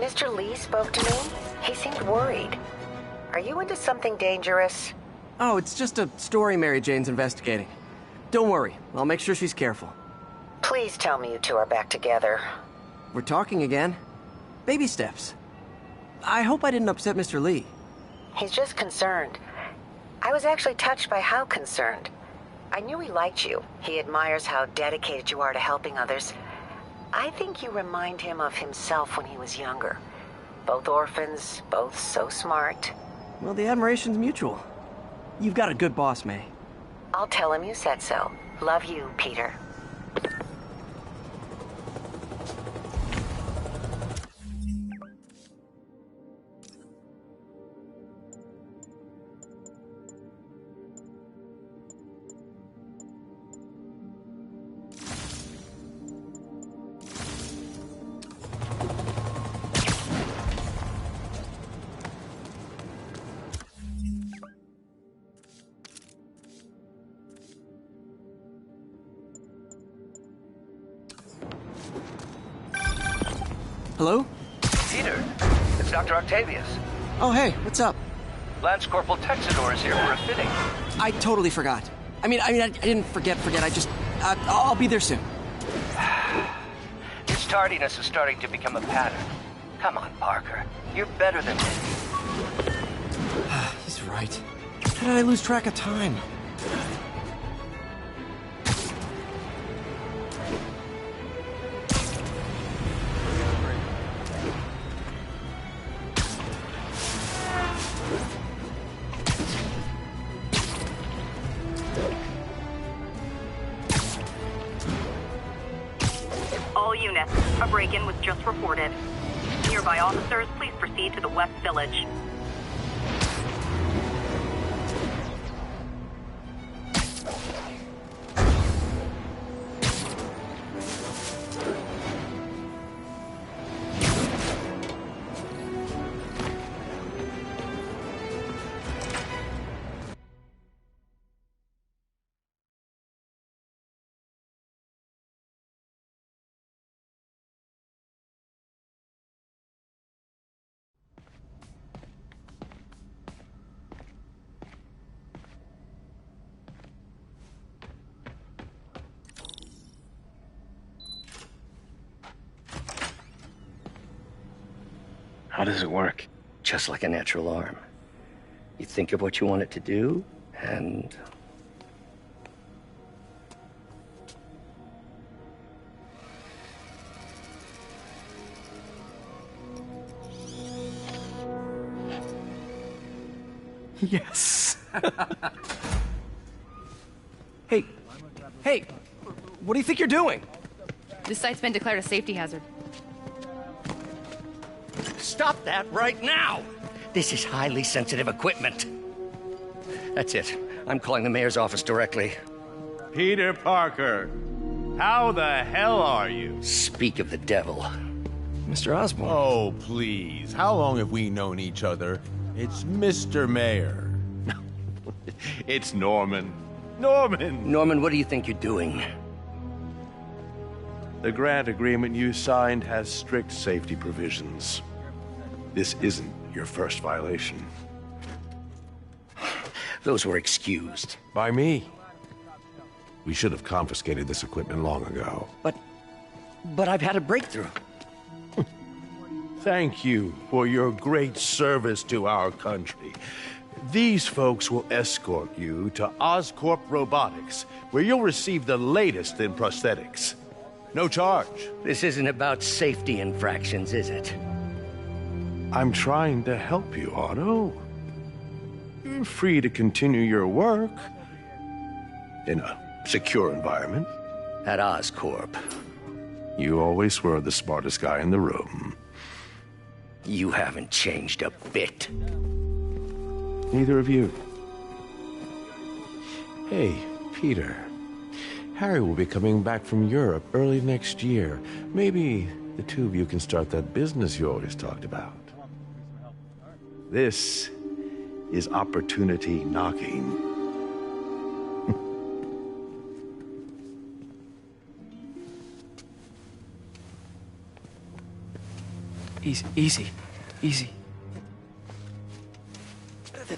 Mr. Lee spoke to me. He seemed worried. Are you into something dangerous? Oh, it's just a story Mary Jane's investigating. Don't worry, I'll make sure she's careful. Please tell me you two are back together. We're talking again. Baby steps. I hope I didn't upset Mr. Lee. He's just concerned. I was actually touched by how concerned. I knew he liked you. He admires how dedicated you are to helping others. I think you remind him of himself when he was younger. Both orphans, both so smart. Well, the admiration's mutual. You've got a good boss, May. I'll tell him you said so. Love you, Peter. Hello? Peter, it's Dr. Octavius. Oh, hey, what's up? Lance Corporal Texador is here for a fitting. I totally forgot. I didn't forget. I'll be there soon. His tardiness is starting to become a pattern. Come on, Parker. You're better than this. He's right. How did I lose track of time? All units, a break-in was just reported. Nearby officers, please proceed to the West Village. How does it work? Just like a natural arm. You think of what you want it to do, and... Yes. Hey, what do you think you're doing? This site's been declared a safety hazard. Stop that right now! This is highly sensitive equipment. That's it. I'm calling the mayor's office directly. Peter Parker, how the hell are you? Speak of the devil. Mr. Osborn. Oh, please. How long have we known each other? It's Mr. Mayor. It's Norman. Norman, what do you think you're doing? The grant agreement you signed has strict safety provisions. This isn't your first violation. Those were excused. By me. We should have confiscated this equipment long ago. But I've had a breakthrough. Thank you for your great service to our country. These folks will escort you to Oscorp Robotics, where you'll receive the latest in prosthetics. No charge. This isn't about safety infractions, is it? I'm trying to help you, Otto. You're free to continue your work in a secure environment. At Oscorp. You always were the smartest guy in the room. You haven't changed a bit. Neither of you. Hey, Peter. Harry will be coming back from Europe early next year. Maybe the two of you can start that business you always talked about. This is opportunity knocking. Easy.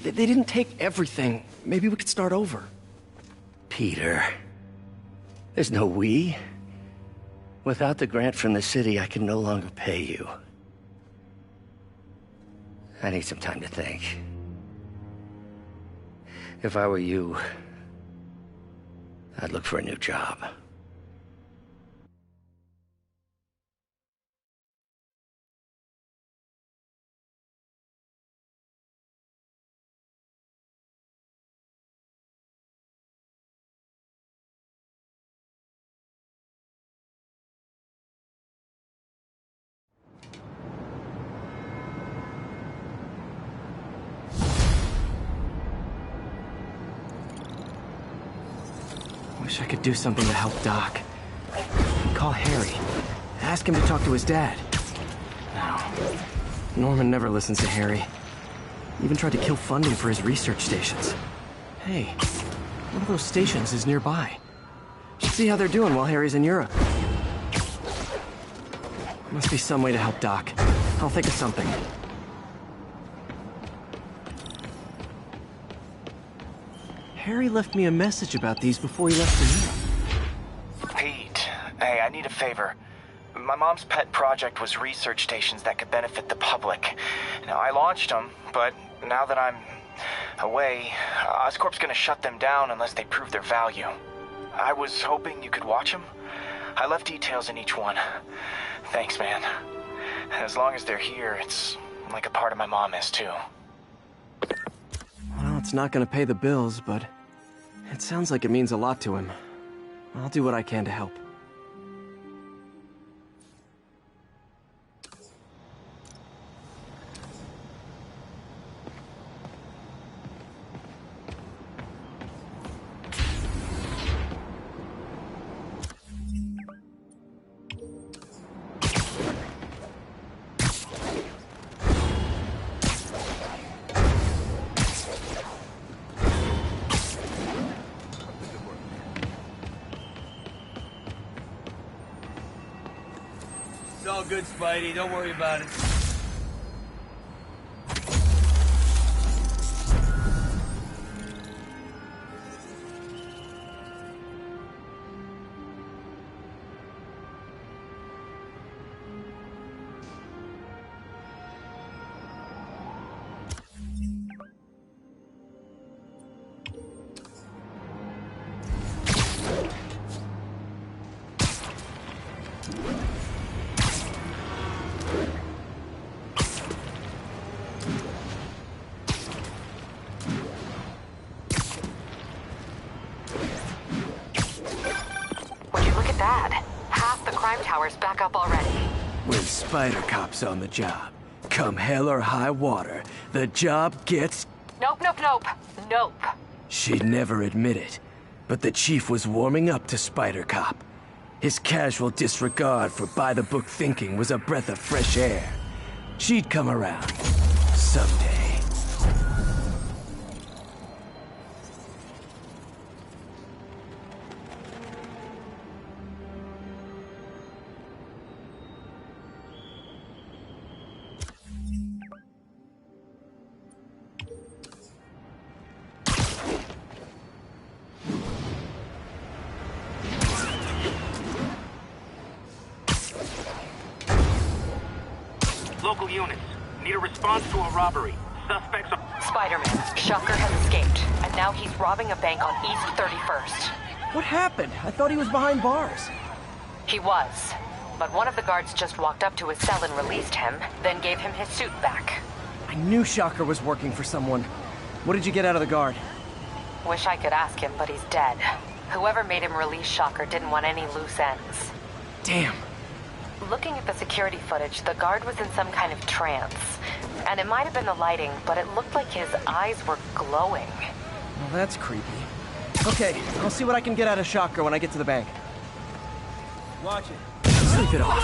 They didn't take everything. Maybe we could start over. Peter, there's no we. Without the grant from the city, I can no longer pay you. I need some time to think. If I were you, I'd look for a new job. Wish I could do something to help Doc. Call Harry. Ask him to talk to his dad. No. Norman never listens to Harry. Even tried to kill funding for his research stations. Hey, one of those stations is nearby. Should see how they're doing while Harry's in Europe. Must be some way to help Doc. I'll think of something. Harry left me a message about these before he left for Europe. Pete, hey, I need a favor. My mom's pet project was research stations that could benefit the public. Now, I launched them, but now that I'm away, Oscorp's gonna shut them down unless they prove their value. I was hoping you could watch them. I left details in each one. Thanks, man. As long as they're here, it's like a part of my mom is, too. Well, it's not gonna pay the bills, but it sounds like it means a lot to him. I'll do what I can to help. It's all good, Spidey. Don't worry about it. Half the crime tower's back up already. When Spider Cop's on the job, come hell or high water, the job gets... Nope. She'd never admit it, but the chief was warming up to Spider Cop. His casual disregard for by-the-book thinking was a breath of fresh air. She'd come around. Someday. Local units, need a response to a robbery. Suspects are... Spider-Man, Shocker has escaped, and now he's robbing a bank on East 31st. What happened? I thought he was behind bars. He was, but one of the guards just walked up to his cell and released him, then gave him his suit back. I knew Shocker was working for someone. What did you get out of the guard? Wish I could ask him, but he's dead. Whoever made him release Shocker didn't want any loose ends. Damn. Looking at the security footage, the guard was in some kind of trance. And it might have been the lighting, but it looked like his eyes were glowing. Well, that's creepy. Okay, I'll see what I can get out of Shocker when I get to the bank. Watch it. Sleep it off.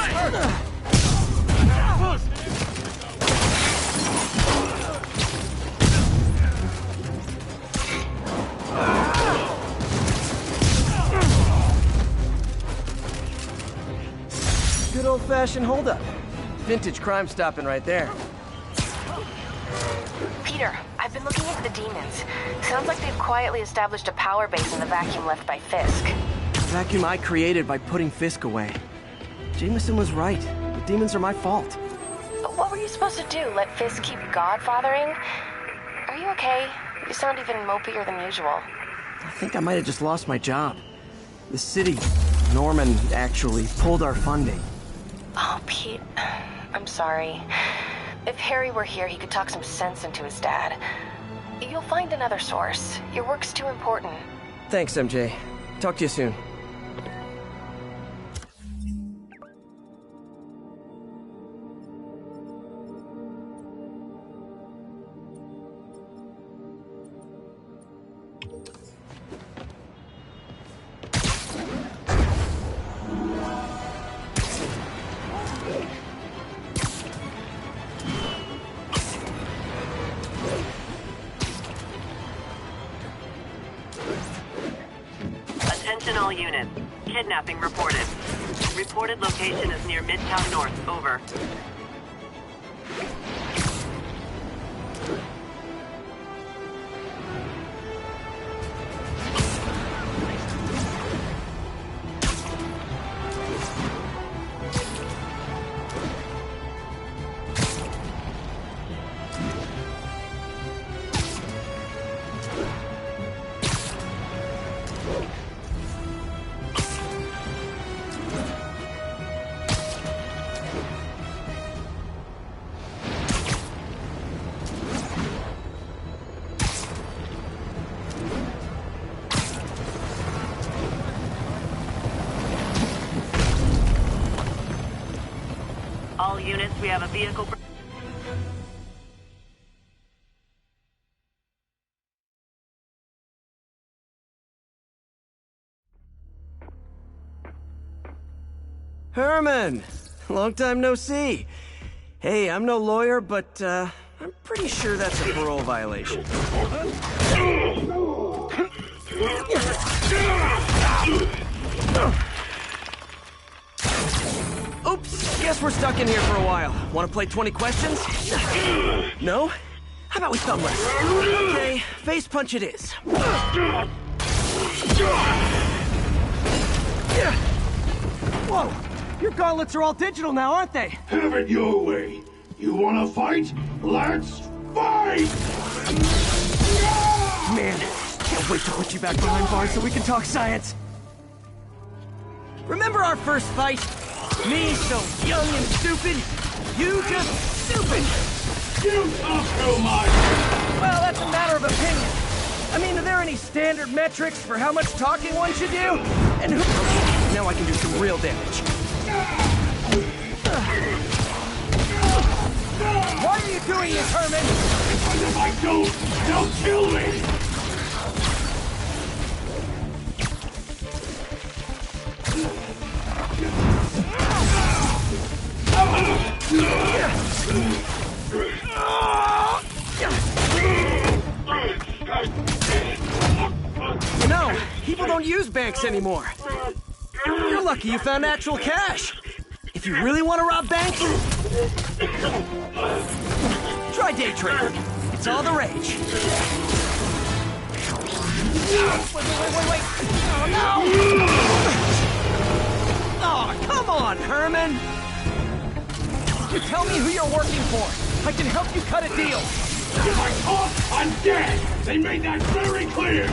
Good old-fashioned holdup. vintage crime stopping right there. Peter, I've been looking into the demons. Sounds like they've quietly established a power base in the vacuum left by Fisk. The vacuum I created by putting Fisk away. Jameson was right. The demons are my fault. What were you supposed to do? Let Fisk keep godfathering? Are you okay? You sound even mopier than usual. I think I might have just lost my job. The city, Norman, actually pulled our funding. Oh, Pete, I'm sorry. If Harry were here, he could talk some sense into his dad. You'll find another source. Your work's too important. Thanks, MJ. Talk to you soon. Attention all units. Kidnapping reported. Reported location is near Midtown North. Over. All units, we have a vehicle... Herman! Long time no see. Hey, I'm no lawyer, but, I'm pretty sure that's a parole violation. Oops, guess we're stuck in here for a while. Want to play 20 questions? No? How about we thumb wrestle? Okay, face punch it is. Whoa! Your gauntlets are all digital now, aren't they? Have it your way. You wanna fight? Let's fight! Man, can't wait to put you back behind bars so we can talk science. Remember our first fight? Me so young and stupid, you just stupid! You talk too much! Well, that's a matter of opinion. I mean, are there any standard metrics for how much talking one should do? And who... Now I can do some real damage. Why are you doing this, Herman? Because if I don't, they'll kill me! You know, people don't use banks anymore. You're lucky you found actual cash. If you really want to rob banks, try day trading. It's all the rage. Wait. Oh, no! Oh, come on, Herman! You tell me who you're working for. I can help you cut a deal. If I talk, I'm dead! They made that very clear!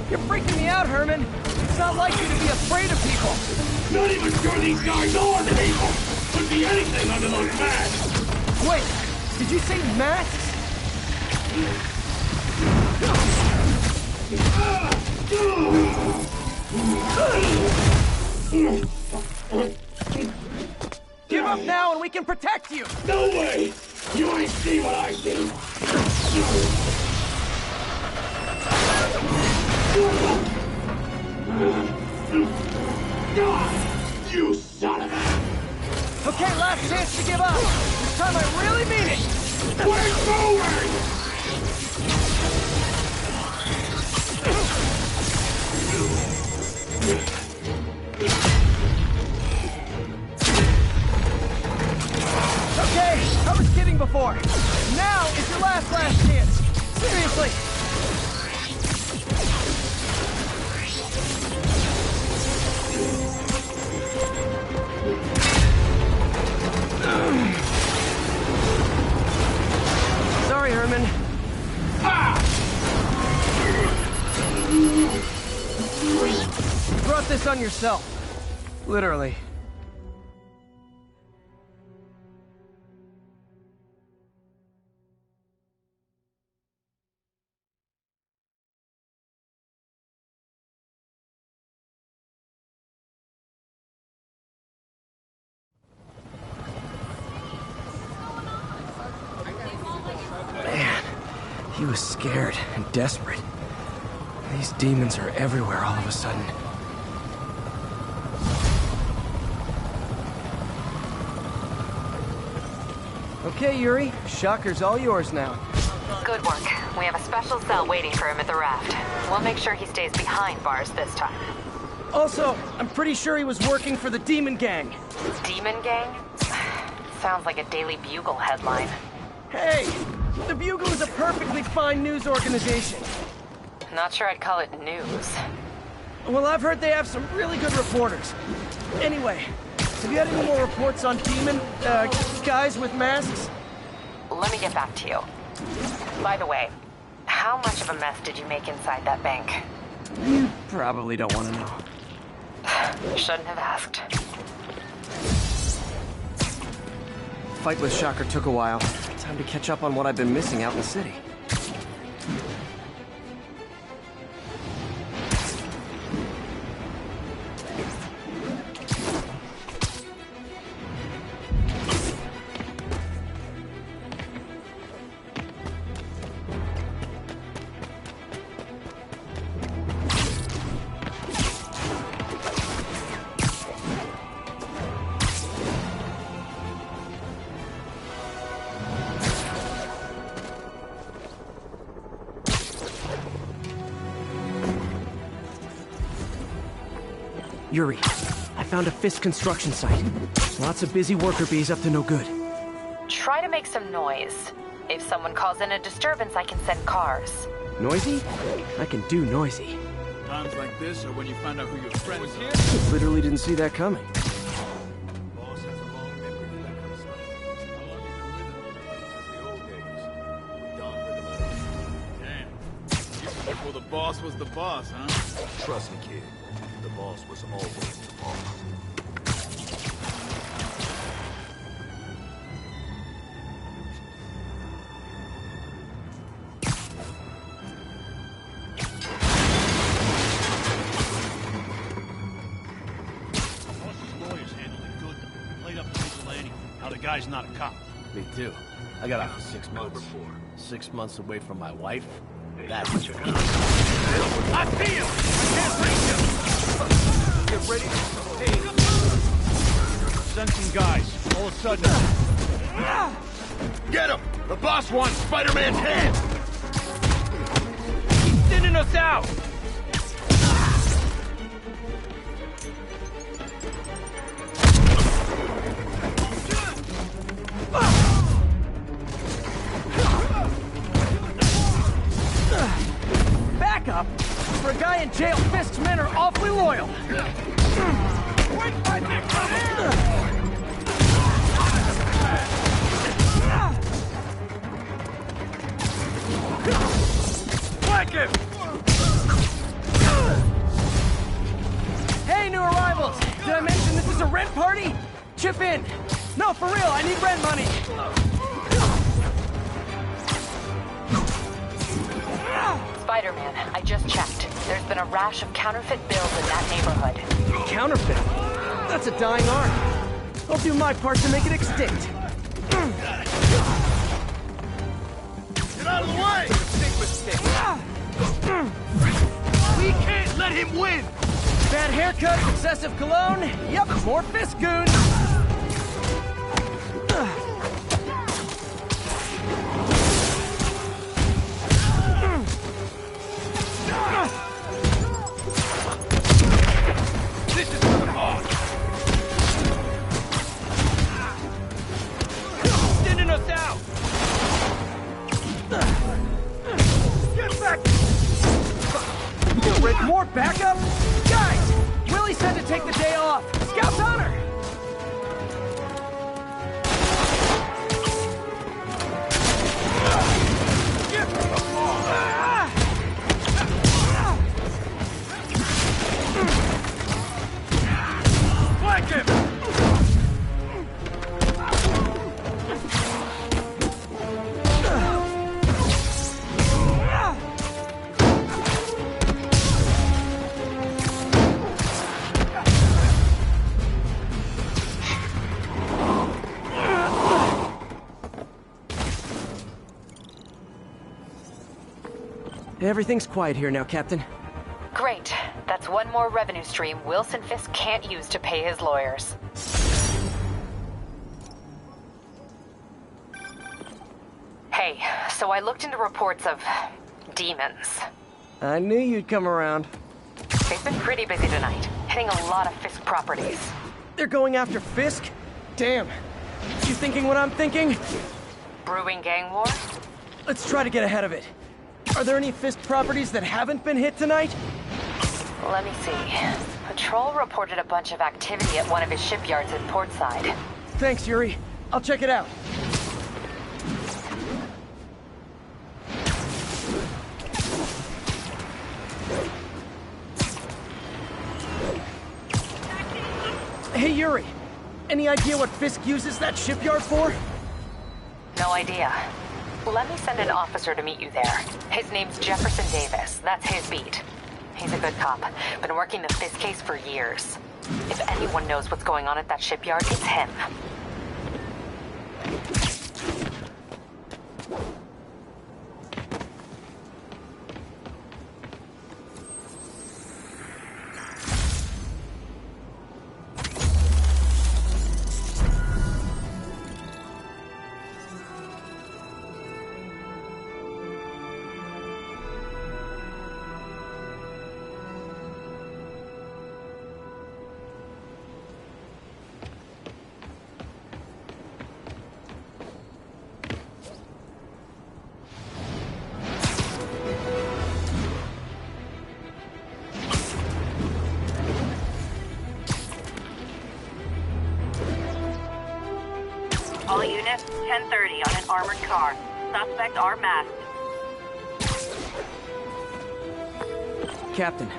You're freaking me out, Herman. It's not like you to be afraid of people. Not even sure these guys are people! Could be anything under those masks! Wait, did you say masks? Give up now and we can protect you! No way! You ain't see what I see! You son of a... Okay, last chance to give up. There's time I really mean it! We're moving! Okay, I was kidding before. Now is your last chance. Seriously. Sorry, Herman. You brought this on yourself. Literally. Man, he was scared and desperate. These demons are everywhere all of a sudden. Okay, Yuri. Shocker's all yours now. Good work. We have a special cell waiting for him at the raft. We'll make sure he stays behind bars this time. Also, I'm pretty sure he was working for the Demon Gang. Demon Gang? Sounds like a Daily Bugle headline. Hey! The Bugle is a perfectly fine news organization. Not sure I'd call it news. Well, I've heard they have some really good reporters. Anyway, have you had any more reports on demon, guys with masks? Let me get back to you. By the way, how much of a mess did you make inside that bank? You probably don't want to know. Shouldn't have asked. Fight with Shocker took a while. Time to catch up on what I've been missing out in the city. Yuri, I found a Fisk construction site. Lots of busy worker bees up to no good. Try to make some noise. If someone calls in a disturbance, I can send cars. Noisy? I can do noisy. Times like this are when you find out who your friends are. Literally didn't see that coming. Boss has a long memory for that kind of stuff. How long you been with him? Since the old days. We don't heard about it. Damn. Before the boss was the boss, huh? Trust me, kid. The boss was always the boss. The guy's not a cop. Me too. I got out for 6 months. 6 months away from my wife. That's what you're gonna. I feel! I can't reach him! Get ready. Hey. Sensing guys. All of a sudden. Get him! The boss wants Spider-Man's head! He's thinning us out! Backup? For a guy in jail, Fisk's men are awfully loyal. Wait, Whack him! Hey, new arrivals! Did I mention this is a rent party? Chip in. No, for real, I need rent money. Spider-Man, I just checked. There's been a rash of counterfeit bills in that neighborhood. Counterfeit? That's a dying art. I'll do my part to make it extinct. Get out of the way! Big mistake. We can't let him win! Bad haircut, excessive cologne. Yep, more Fisk goons. This is for the boss! Sending us out! Get back! Rick, more backup? Guys! Willie said to take the day off! Scout's honor! Flank him! Everything's quiet here now, Captain. Great. That's one more revenue stream Wilson Fisk can't use to pay his lawyers. Hey, so I looked into reports of demons. I knew you'd come around. They've been pretty busy tonight, hitting a lot of Fisk properties. They're going after Fisk? Damn. You thinking what I'm thinking? Brewing gang war? Let's try to get ahead of it. Are there any Fisk properties that haven't been hit tonight? Let me see. Patrol reported a bunch of activity at one of his shipyards in Portside. Thanks, Yuri. I'll check it out. Hey, Yuri. Any idea what Fisk uses that shipyard for? No idea. Let me send an officer to meet you there. His name's Jefferson Davis. That's his beat. He's a good cop. Been working the Fisk case for years. If anyone knows what's going on at that shipyard, it's him. All units, 10:30 on an armored car. Suspects are masked. Captain,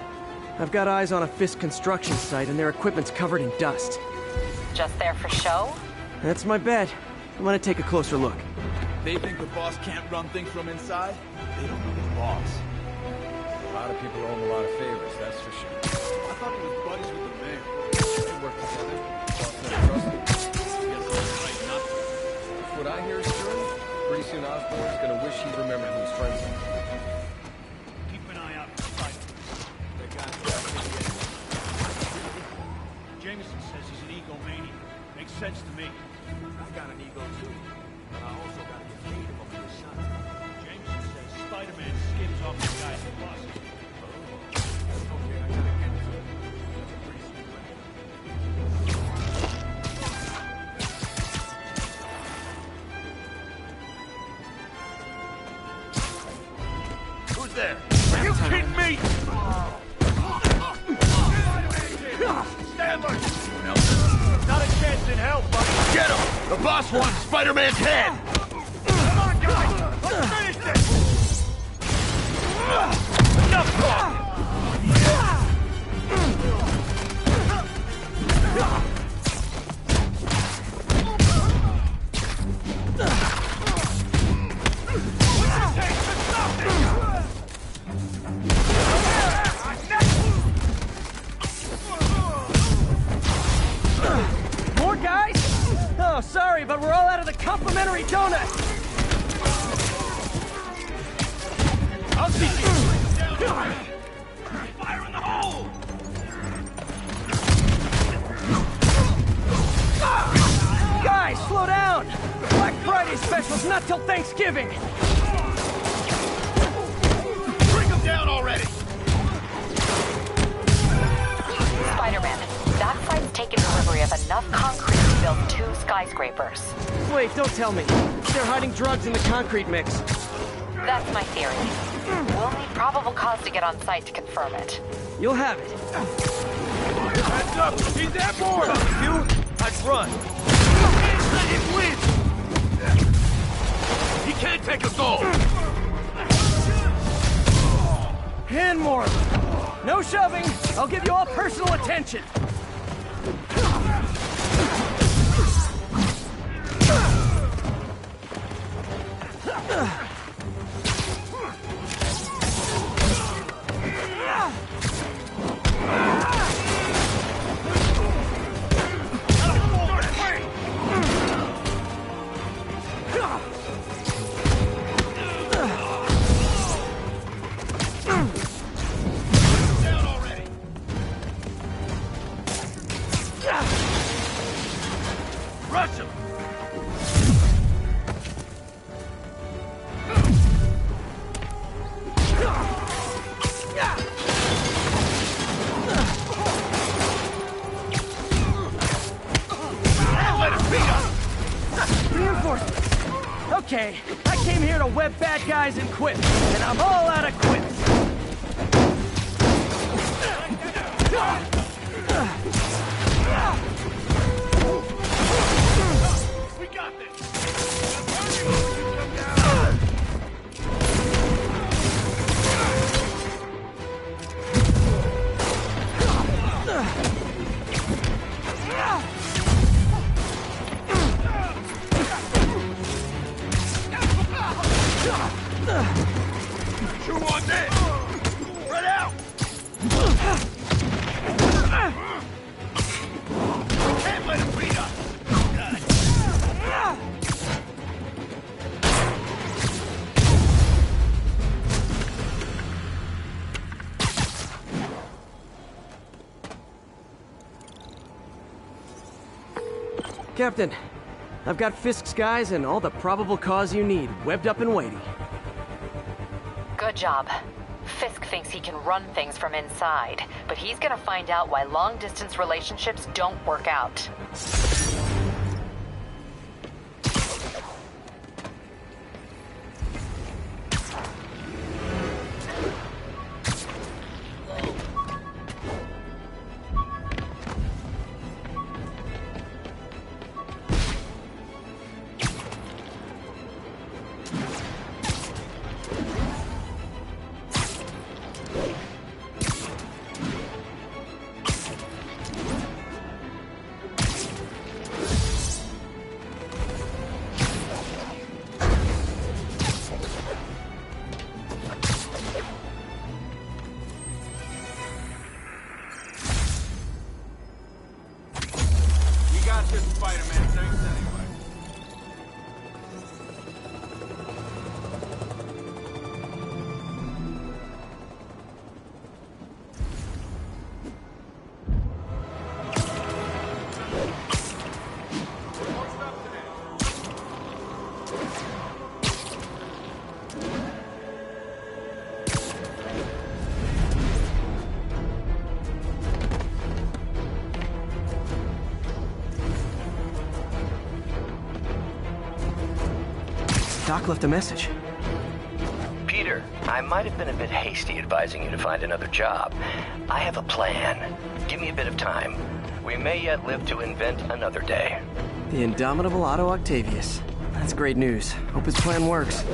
I've got eyes on a Fisk construction site and their equipment's covered in dust. Just there for show? That's my bet. I'm gonna take a closer look. They think the boss can't run things from inside? They don't know the boss. A lot of people owe him a lot of favors, that's for sure. I thought he was buddies with the mayor. They work together. Boss never trusted him. Guess it's right not to. If what I hear is true, pretty soon Osborn's gonna wish he'd remembered who he's friends with. Keep an eye out for Spiderman. That guy's got Jameson says he's an egomaniac. Makes sense to me. I got an ego too, but I also gotta get paid if I'm your son. Jameson says Spider-Man skims off the guy's bus. Okay, I gotta get to it. That's a pretty sweet record. Who's there? You kidding me? Stand by! Not a chance in hell, buddy! Get him! The boss wants Spider-Man's head! Come on, guys! Let's finish this! Enough talk! More guys? Oh, sorry, but we're all out of the complimentary donut. I'll see you! Fire in the hole! Guys, slow down! Black Friday special's not till Thanksgiving! Bring him down already! Spider-Man, skyscrapers. Wait, don't tell me. They're hiding drugs in the concrete mix. That's my theory. We'll need probable cause to get on site to confirm it. You'll have it. Heads up! He's airborne! You? Let's run. Can't let him win! He can't take us all! And more. No shoving. I'll give you all personal attention. Rush him! Let him beat us! Reinforcements. Okay, I came here to web bad guys and quit, and I'm all out of quips. We got this! Chew on this! Spread out! Can't let him beat us! Captain, I've got Fisk's guys and all the probable cause you need, webbed up and waiting. Good job. Fisk thinks he can run things from inside, but he's gonna find out why long-distance relationships don't work out. You got this, Spider-Man. Thanks anyway. Doc left a message. Peter, I might have been a bit hasty advising you to find another job. I have a plan. Give me a bit of time. We may yet live to invent another day. The indomitable Otto Octavius. That's great news. Hope his plan works.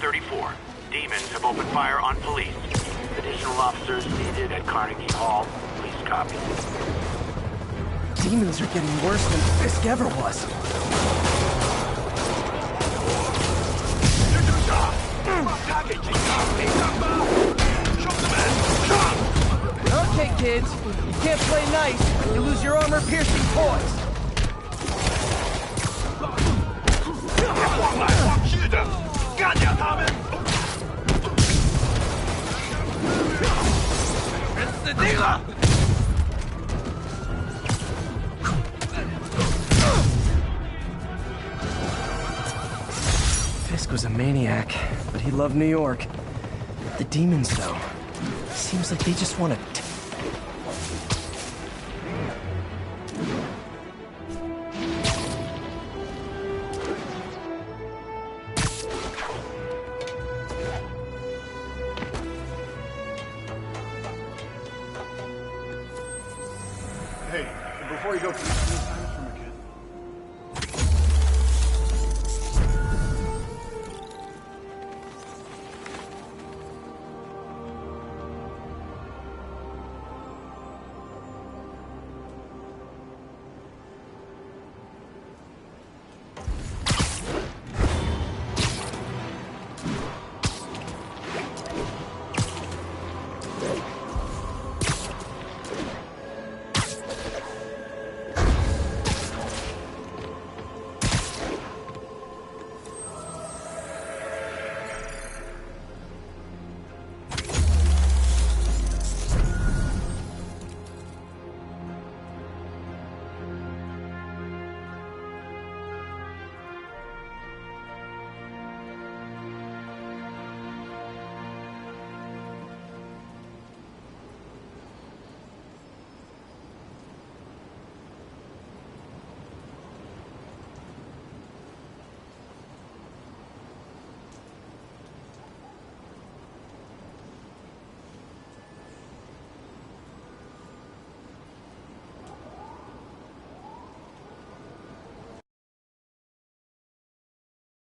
1034. Demons have opened fire on police. Additional officers needed at Carnegie Hall. Please copy. Demons are getting worse than Fisk ever was. Okay, kids. You can't play nice. You lose your armor-piercing toys. Fisk was a maniac, but he loved New York. The demons, though, seems like they just want to... Hey, before you go, can you